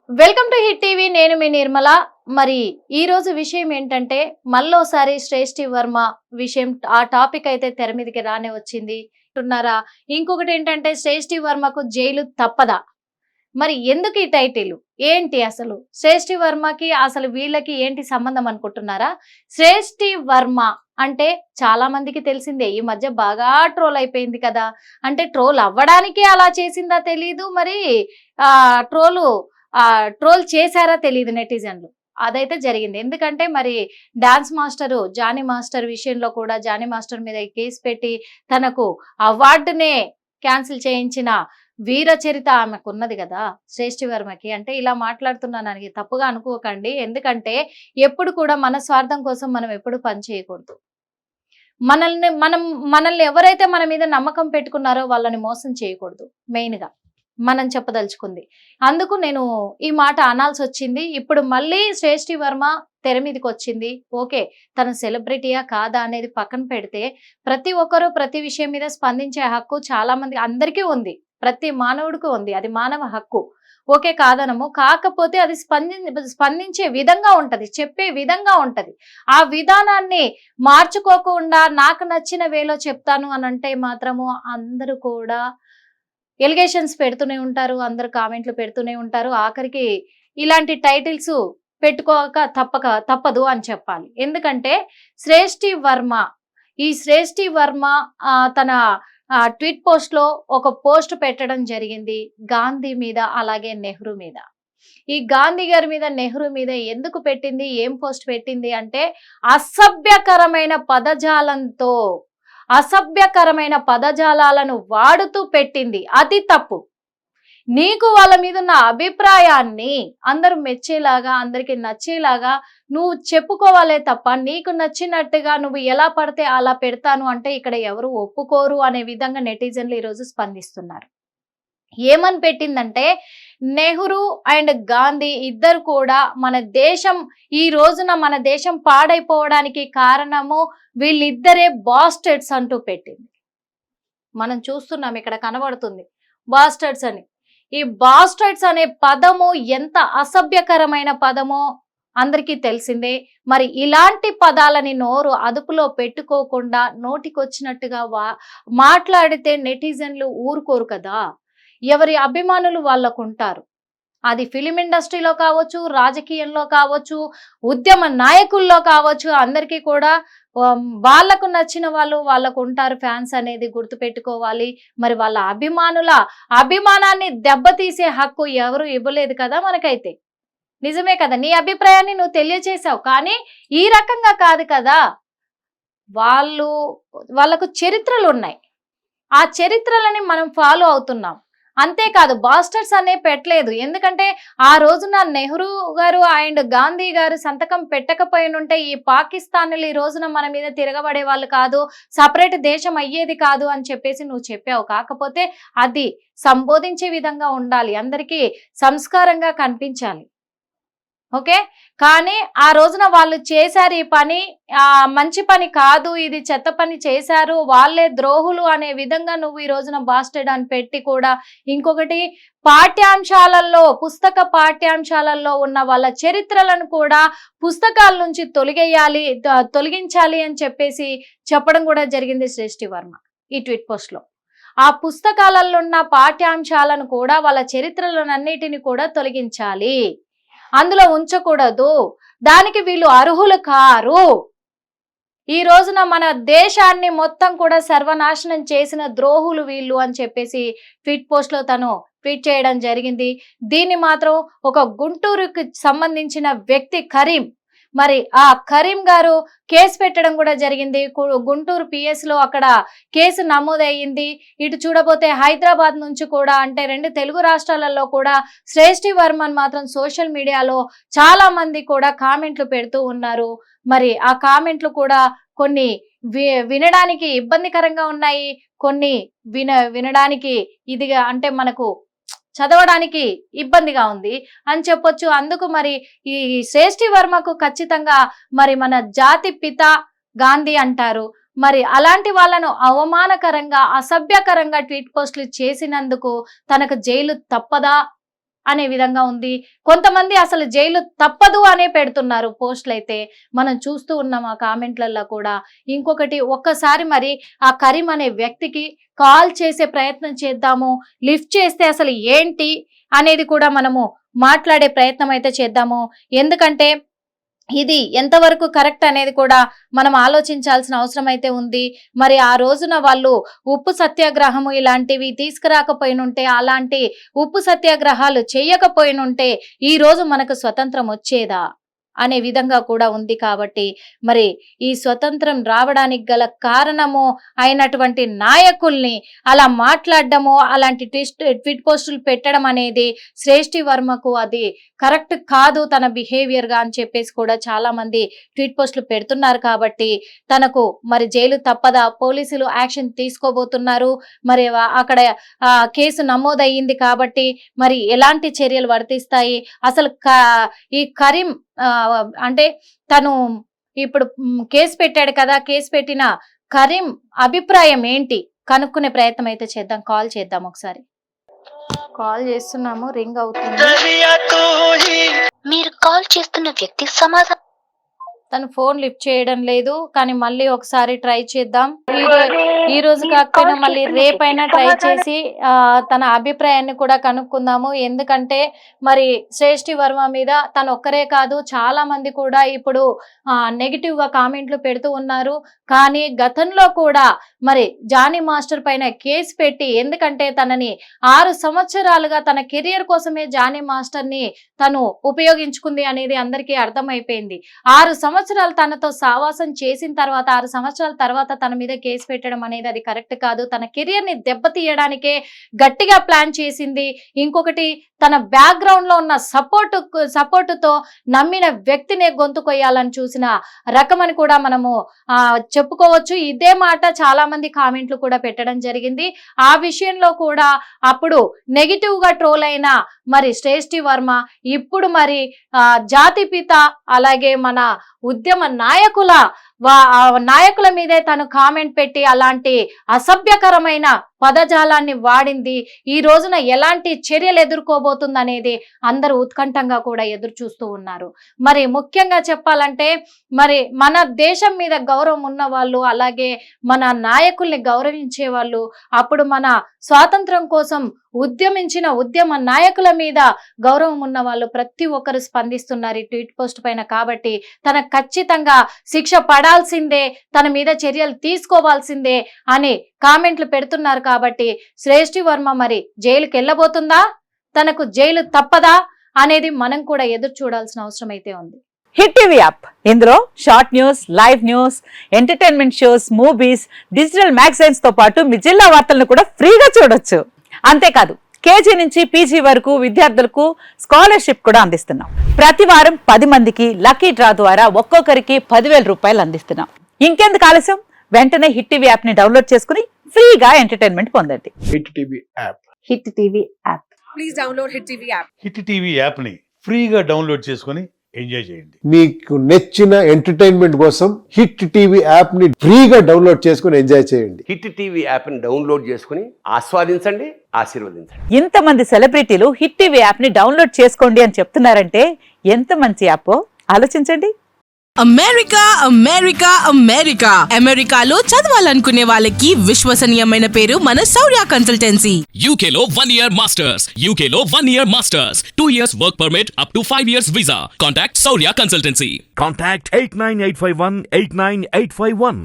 Welcome to hit TV. నేను మీ నిర్మల. మరి ఈ రోజు విషయం ఏంటంటే మళ్ళోసారి శ్రేష్ఠి వర్మ విషయం, ఆ టాపిక్ అయితే తెర మీదకి రానే వచ్చింది అంటున్నారా. ఇంకొకటి ఏంటంటే శ్రేష్ఠి వర్మకు జైలు తప్పదా? మరి ఎందుకు ఈ టైటిల్ ఏంటి? అసలు శ్రేష్ఠి వర్మకి అసలు వీళ్ళకి ఏంటి సంబంధం అనుకుంటున్నారా? శ్రేష్ఠి వర్మ అంటే చాలా మందికి తెలిసిందే, ఈ మధ్య బాగా ట్రోల్ అయిపోయింది కదా. అంటే ట్రోల్ అవ్వడానికి అలా చేసిందా తెలీదు, మరి ఆ ట్రోలు ట్రోల్ చేశారా తెలియదు నెటిజన్లు. అదైతే జరిగింది. ఎందుకంటే మరి డాన్స్ మాస్టరు జానీ మాస్టర్ విషయంలో కూడా జానీ మాస్టర్ మీద కేసు పెట్టి తనకు అవార్డునే క్యాన్సిల్ చేయించిన వీర చరిత ఆమెకు ఉన్నది కదా శ్రేష్ఠి వర్మకి. అంటే ఇలా మాట్లాడుతున్నానని తప్పుగా అనుకోకండి. ఎందుకంటే ఎప్పుడు కూడా మన స్వార్థం కోసం మనం ఎప్పుడు పని చేయకూడదు. మనల్ని ఎవరైతే మన మీద నమ్మకం పెట్టుకున్నారో వాళ్ళని మోసం చేయకూడదు మెయిన్ గా మనం చెప్పదలుచుకుంది. అందుకు నేను ఈ మాట అనాల్సి వచ్చింది. ఇప్పుడు మళ్ళీ శ్రేష్ఠి వర్మ తెర మీదకి వచ్చింది. ఓకే, తన సెలబ్రిటీయా కాదా అనేది పక్కన పెడితే ప్రతి ఒక్కరూ ప్రతి విషయం మీద స్పందించే హక్కు చాలా మంది అందరికీ ఉంది. ప్రతి మానవుడికి ఉంది. అది మానవ హక్కు. ఓకే, కాదనము. కాకపోతే అది స్పందించే విధంగా ఉంటది, చెప్పే విధంగా ఉంటది. ఆ విధానాన్ని మార్చుకోకుండా నాకు నచ్చిన వేలో చెప్తాను అని అంటే మాత్రము అందరూ కూడా ఎలిగేషన్స్ పెడుతూనే ఉంటారు, అందరు కామెంట్లు పెడుతూనే ఉంటారు. ఆఖరికి ఇలాంటి టైటిల్స్ పెట్టుకోక తప్పదు అని చెప్పాలి. ఎందుకంటే శ్రేష్ఠి వర్మ తన ట్వీట్ పోస్ట్ లో ఒక పోస్ట్ పెట్టడం జరిగింది గాంధీ మీద, అలాగే నెహ్రూ మీద. ఈ గాంధీ గారి మీద, నెహ్రూ మీద ఎందుకు పెట్టింది, ఏం పోస్ట్ పెట్టింది అంటే అసభ్యకరమైన పదజాలాలను వాడుతూ పెట్టింది. అది తప్పు. నీకు వాళ్ళ మీద ఉన్న అభిప్రాయాన్ని అందరూ మెచ్చేలాగా, అందరికి నచ్చేలాగా నువ్వు చెప్పుకోవాలే తప్ప నీకు నచ్చినట్టుగా నువ్వు ఎలా పడితే అలా పెడతాను అంటే ఇక్కడ ఎవరు ఒప్పుకోరు అనే విధంగా నెటిజన్లు ఈరోజు స్పందిస్తున్నారు. ఏమని పెట్టిందంటే నెహ్రూ అండ్ గాంధీ ఇద్దరు కూడా మన దేశం, ఈ రోజున మన దేశం పాడైపోవడానికి కారణము వీళ్ళిద్దరే బాస్టర్డ్స్ అంటూ పెట్టింది. మనం చూస్తున్నాం, ఇక్కడ కనబడుతుంది బాస్టర్డ్స్ అని. ఈ బాస్టర్డ్స్ అనే పదము ఎంత అసభ్యకరమైన పదమో అందరికీ తెలిసిందే. మరి ఇలాంటి పదాలని నోరు అదుపులో పెట్టుకోకుండా నోటికొచ్చినట్టుగా మాట్లాడితే నెటిజన్లు ఊరుకోరు కదా. ఎవరి అభిమానులు వాళ్ళకు ఉంటారు. అది ఫిలిం ఇండస్ట్రీలో కావచ్చు, రాజకీయంలో కావచ్చు, ఉద్యమ నాయకుల్లో కావచ్చు, అందరికీ కూడా వాళ్లకు నచ్చిన వాళ్ళు వాళ్ళకు ఉంటారు. ఫ్యాన్స్ అనేది గుర్తు పెట్టుకోవాలి. మరి వాళ్ళ అభిమానాన్ని దెబ్బతీసే హక్కు ఎవరు ఇవ్వలేదు కదా మనకైతే. నిజమే కదా, నీ అభిప్రాయాన్ని నువ్వు తెలియచేసావు, కానీ ఈ రకంగా కాదు కదా. వాళ్ళకు చరిత్రలు ఉన్నాయి, ఆ చరిత్రలని మనం ఫాలో అవుతున్నాం. అంతేకాదు బాస్టర్స్ అనే పెట్టలేదు. ఎందుకంటే ఆ రోజున నెహ్రూ గారు అండ్ గాంధీ గారు సంతకం పెట్టకపోయినుంటే ఈ పాకిస్తాన్లు ఈ రోజున మన మీద తిరగబడే వాళ్ళు కాదు, సపరేట్ దేశం అయ్యేది కాదు అని చెప్పేసి నువ్వు చెప్పావు. కాకపోతే అది సంబోధించే విధంగా ఉండాలి, అందరికీ సంస్కారంగా కనిపించాలి. ఓకే, కానీ ఆ రోజున వాళ్ళు చేశారు ఈ పని, మంచి పని కాదు, ఇది చెత్త పని చేశారు, వాళ్ళే ద్రోహులు అనే విధంగా నువ్వు ఈ రోజున బాస్టెడ్ అని పెట్టి కూడా ఇంకొకటి పుస్తక పాఠ్యాంశాలలో ఉన్న వాళ్ళ చరిత్రలను కూడా పుస్తకాల నుంచి తొలగించాలి అని చెప్పేసి చెప్పడం కూడా జరిగింది శ్రేష్ఠి వర్మ ఈ ట్వీట్ పోస్ట్ లో. ఆ పుస్తకాలలో ఉన్న పాఠ్యాంశాలను కూడా, వాళ్ళ చరిత్రలన్నిటిని కూడా తొలగించాలి, అందులో ఉంచకూడదు, దానికి వీళ్ళు అర్హులు కారు. ఈ రోజున మన దేశాన్ని మొత్తం కూడా సర్వనాశనం చేసిన ద్రోహులు వీళ్ళు అని చెప్పేసి ట్వీట్ పోస్ట్ లో తను ట్వీట్ చేయడం జరిగింది. దీన్ని మాత్రం ఒక గుంటూరుకి సంబంధించిన వ్యక్తి కరీం, మరి ఆ కరీం గారు కేసు పెట్టడం కూడా జరిగింది. గుంటూరు పిఎస్ లో అక్కడ కేసు నమోదయ్యింది. ఇటు చూడబోతే హైదరాబాద్ నుంచి కూడా, అంటే రెండు తెలుగు రాష్ట్రాలలో కూడా శ్రేష్ఠి వర్మన్ మాత్రం సోషల్ మీడియాలో చాలా మంది కూడా కామెంట్లు పెడుతూ ఉన్నారు. మరి ఆ కామెంట్లు కూడా కొన్ని వినడానికి ఇబ్బందికరంగా ఉన్నాయి, కొన్ని వినడానికి ఇదిగా అంటే మనకు చదవడానికి ఇబ్బందిగా ఉంది అని చెప్పొచ్చు. అందుకు మరి ఈ శ్రేష్ఠి వర్మకు ఖచ్చితంగా మరి మన జాతి పిత గాంధీ అంటారు. మరి అలాంటి వాళ్ళను అవమానకరంగా, అసభ్యకరంగా ట్వీట్ పోస్టులు చేసినందుకు తనకు జైలు తప్పదా అనే విధంగా ఉంది. కొంతమంది అసలు జైలు తప్పదు అనే పెడుతున్నారు పోస్టులు అయితే మనం చూస్తూ ఉన్నాం ఆ కామెంట్లలో కూడా. ఇంకొకటి ఒక్కసారి మరి ఆ కరీం అనే వ్యక్తికి కాల్ చేసే ప్రయత్నం చేద్దాము, లిఫ్ట్ చేస్తే అసలు ఏంటి అనేది కూడా మనము మాట్లాడే ప్రయత్నం అయితే చేద్దాము. ఎందుకంటే ఇది ఎంతవరకు కరెక్ట్ అనేది కూడా మనం ఆలోచించాల్సిన అవసరం అయితే ఉంది. మరి ఆ రోజున వాళ్ళు ఉప్పు సత్యాగ్రహము ఇలాంటివి తీసుకురాకపోయినుంటే, అలాంటి ఉప్పు సత్యాగ్రహాలు చేయకపోయినుంటే ఈ రోజు మనకు స్వతంత్రం వచ్చేదా అనే విధంగా కూడా ఉంది. కాబట్టి మరి ఈ స్వతంత్రం రావడానికి గల కారణము అయినటువంటి నాయకుల్ని అలా మాట్లాడడము, అలాంటి ట్వీట్ పోస్టులు పెట్టడం అనేది శ్రేష్ఠి వర్మకు అది కరెక్ట్ కాదు తన బిహేవియర్ గా అని చెప్పేసి కూడా చాలా మంది ట్వీట్ పోస్టులు పెడుతున్నారు. కాబట్టి తనకు మరి జైలు తప్పదా, పోలీసులు యాక్షన్ తీసుకోబోతున్నారు, మరి అక్కడ కేసు నమోదయ్యింది కాబట్టి మరి ఎలాంటి చర్యలు వర్తిస్తాయి, అసలు ఈ కరీం అంటే తను ఇప్పుడు కేసు పెట్టాడు కదా, కేసు పెట్టిన కరీం అభిప్రాయం ఏంటి కనుక్కునే ప్రయత్నం అయితే చేద్దాం. కాల్ చేద్దాం, ఒకసారి కాల్ చేస్తున్నాము, రింగ్ అవుతుంది. మీరు కాల్ చేస్తున్న వ్యక్తి సమాధానం తను ఫోన్ లిఫ్ట్ చేయడం లేదు, కానీ మళ్ళీ ఒకసారి ట్రై చేద్దాం. ఈ రోజు కాకపోయినా మళ్ళీ రేపైనా ట్రై చేసి తన అభిప్రాయాన్ని కూడా కనుక్కుందాము. ఎందుకంటే మరి శ్రేష్ఠి వర్మ మీద తను ఒక్కరే కాదు, చాలా మంది కూడా ఇప్పుడు నెగిటివ్ గా కామెంట్లు పెడుతూ ఉన్నారు. కానీ గతంలో కూడా మరి జానీ మాస్టర్ పైన కేసు పెట్టి, ఎందుకంటే తనని 6 సంవత్సరాలుగా తన కెరియర్ కోసమే జానీ మాస్టర్ ని తను ఉపయోగించుకుంది అనేది అందరికీ అర్థమైపోయింది. 6 సంవత్సరాలు తనతో సావాసం చేసిన తర్వాత 6 సంవత్సరాల తర్వాత తన మీద కేసు పెట్టడం అనేది అది కరెక్ట్ కాదు. తన కెరియర్ ని దెబ్బతీయడానికే గట్టిగా ప్లాన్ చేసింది. ఇంకొకటి తన బ్యాక్గ్రౌండ్ లో ఉన్న సపోర్టుతో నమ్మిన వ్యక్తినే గొంతు కొయ్యాలని చూసిన రకమని కూడా మనము చెప్పుకోవచ్చు. ఇదే మాట చాలా మంది కామెంట్లు కూడా పెట్టడం జరిగింది. ఆ విషయంలో కూడా అప్పుడు నెగిటివ్ గా ట్రోల్ అయిన మరి శ్రేష్ఠి వర్మ ఇప్పుడు మరి జాతిపిత అలాగే మన ఉద్యమ నాయకుల మీదే తను కామెంట్ పెట్టి అలాంటి అసభ్యకరమైన పదజాలాన్ని వాడింది. ఈ రోజున ఎలాంటి చర్యలు ఎదుర్కోబోతుంది అనేది అందరూ ఉత్కంఠంగా కూడా ఎదురు చూస్తూ ఉన్నారు. మరి ముఖ్యంగా చెప్పాలంటే మరి మన దేశం మీద గౌరవం ఉన్న వాళ్ళు, అలాగే మన నాయకుల్ని గౌరవించే వాళ్ళు, అప్పుడు మన స్వాతంత్రం కోసం ఉద్యమించిన ఉద్యమ నాయకుల మీద గౌరవం ఉన్న వాళ్ళు ప్రతి ఒక్కరు స్పందిస్తున్నారు ఈ ట్వీట్ పోస్ట్ పైన. కాబట్టి తన ఖచ్చితంగా శిక్ష పడాల్సిందే, తన మీద చర్యలు తీసుకోవాల్సిందే అని కామెంట్లు పెడుతున్నారు. కాబట్టి శ్రేష్ఠి వర్మ మరి జైలుకి వెళ్ళబోతుందా, తనకు జైలు తప్పదా అనేది మనం కూడా ఎదురు చూడాల్సిన అవసరం అయితే ఉంది. హిట్ టీవీ యాప్, ఇందులో short news, live news, entertainment shows, movies, digital magazines తో పాటు మీ జిల్లా వార్తలను కూడా ఫ్రీగా చూడొచ్చు. అంతేకాదు కేజీ నుంచి పీజీ వరకు విద్యార్థులకు స్కాలర్షిప్ కూడా అందిస్తున్నాం. ప్రతి వారం 10 మందికి లక్కీ డ్రా ద్వారా ఒక్కొక్కరికి 10,000 రూపాయలు అందిస్తున్నాం. ఇంకెందుకు ఆలస్యం, వెంటనే హిట్ టీవీ యాప్ ని డౌన్లోడ్ చేసుకుని ఫ్రీగా ఎంటర్టైన్మెంట్ పొందండి. Hit TV app. Hit TV app. Please download hit TV app. Hit TV app ని ఫ్రీగా డౌన్లోడ్ చేసుకుని ఎంజాయ్ చేయండి. మీకు నచ్చిన ఎంటర్టైన్మెంట్ కోసం హిట్ టీవీ యాప్ ని ఫ్రీగా డౌన్లోడ్ చేసుకుని ఎంజాయ్ చేయండి. హిట్ టీవీ యాప్ ని డౌన్లోడ్ చేసుకుని ఆస్వాదించండి, ఆశీర్వదించండి. ఇంతమంది సెలబ్రిటీలు హిట్ టీవీ యాప్ ని డౌన్లోడ్ చేసుకోండి అని చెప్తున్నారంటే ఎంత మంచి యాప్ ఆలోచించండి. అమెరికా అమెరికా అమెరికా అమెరికాలో చదవాలనుకునే వాళ్ళకి విశ్వసనీయమైన పేరు మన శౌర్య కన్సల్టెన్సీ. UK లో 1 year masters. UK లో 1 year masters. 2 years work permit up to 5 years visa. Contact Saurya Consultancy. Contact 89851 89851.